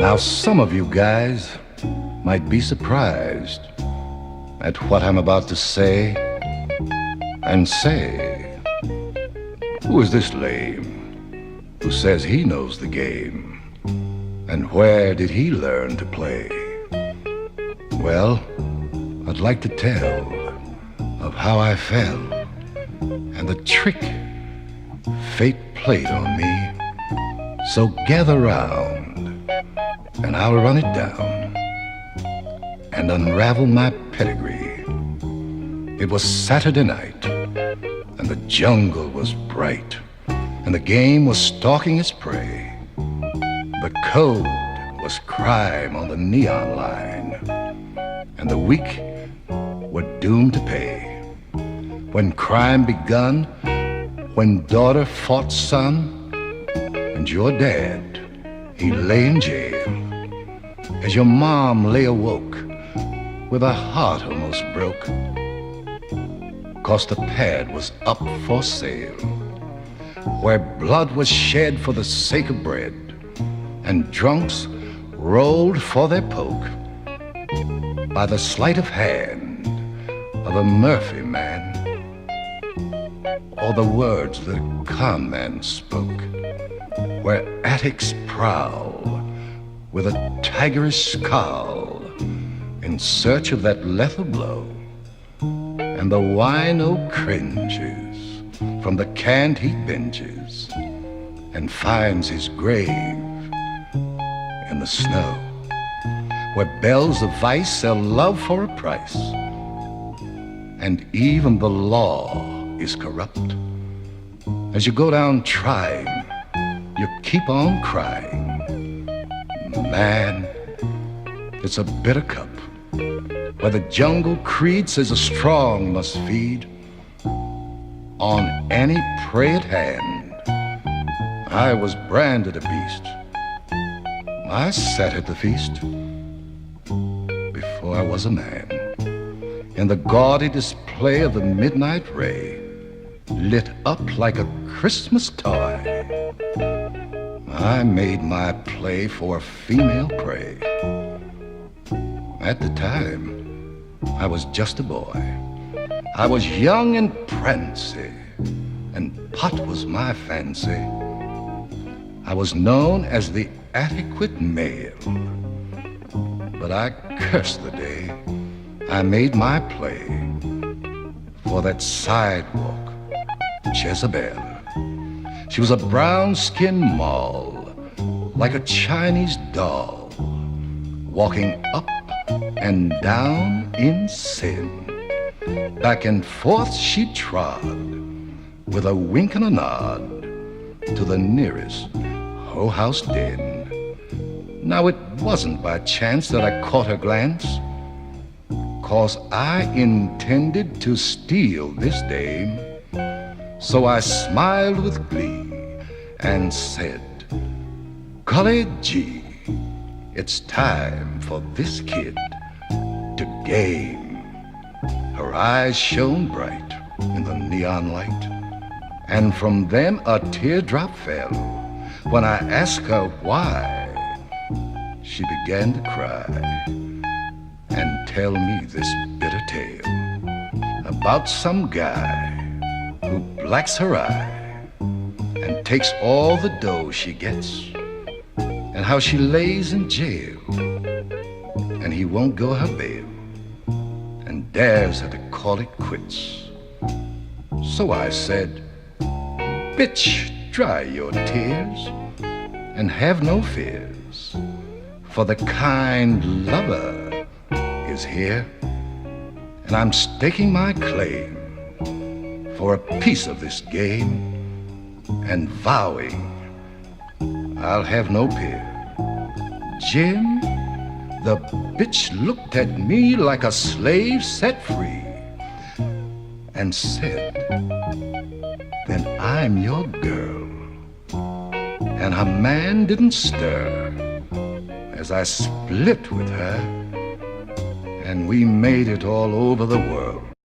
Now, some of you guys might be surprised at what I'm about to say and say, who is this lame who says he knows the game? And where did he learn to play? Well, I'd like to tell of how I fell and the trick fate played on me. So gather round and I'll run it down and unravel my pedigree. It was Saturday night and the jungle was bright and the game was stalking its prey. The code was crime on the neon line, and the weak were doomed to pay. When crime begun, when daughter fought son, and your dad, he lay in jail, as your mom lay awoke with her heart almost broke, 'cause the pad was up for sale, where blood was shed for the sake of bread, and drunks rolled for their poke, by the sleight of hand of a Murphy man, or the words that a con man spoke, where attics prowl with a tigerish scowl in search of that lethal blow, and the wino cringes from the canned heat binges and finds his grave in the snow, where bells of vice sell love for a price, and even the law is corrupt. As you go down trying, you keep on crying. Man, it's a bitter cup, where the jungle creed says a strong must feed on any prey at hand. I was branded a beast. I sat at the feast before I was a man, in the gaudy display of the midnight ray, lit up like a Christmas toy. I made my play for female prey. At the time, I was just a boy. I was young and prancy, and pot was my fancy. I was known as the adequate male, but I cursed the day I made my play for that sidewalk Jezebel. She was a brown-skinned moll, like a Chinese doll, walking up and down in sin. Back and forth she trod, with a wink and a nod, to the nearest hoe-house den. Now it wasn't by chance that I caught her glance, 'cause I intended to steal this dame. So I smiled with glee and said, "Golly gee, it's time for this kid to game." Her eyes shone bright in the neon light, and from them a teardrop fell. When I asked her why, she began to cry and tell me this bitter tale about some guy who blacks her eye and takes all the dough she gets, and how she lays in jail and he won't go her bail, and dares her to call it quits. So I said, "Bitch, dry your tears and have no fears, for the kind lover is here, and I'm staking my claim for a piece of this game, and vowing I'll have no peer." Jim, the bitch looked at me like a slave set free and said, "Then I'm your girl." And her man didn't stir as I split with her, and we made it all over the world.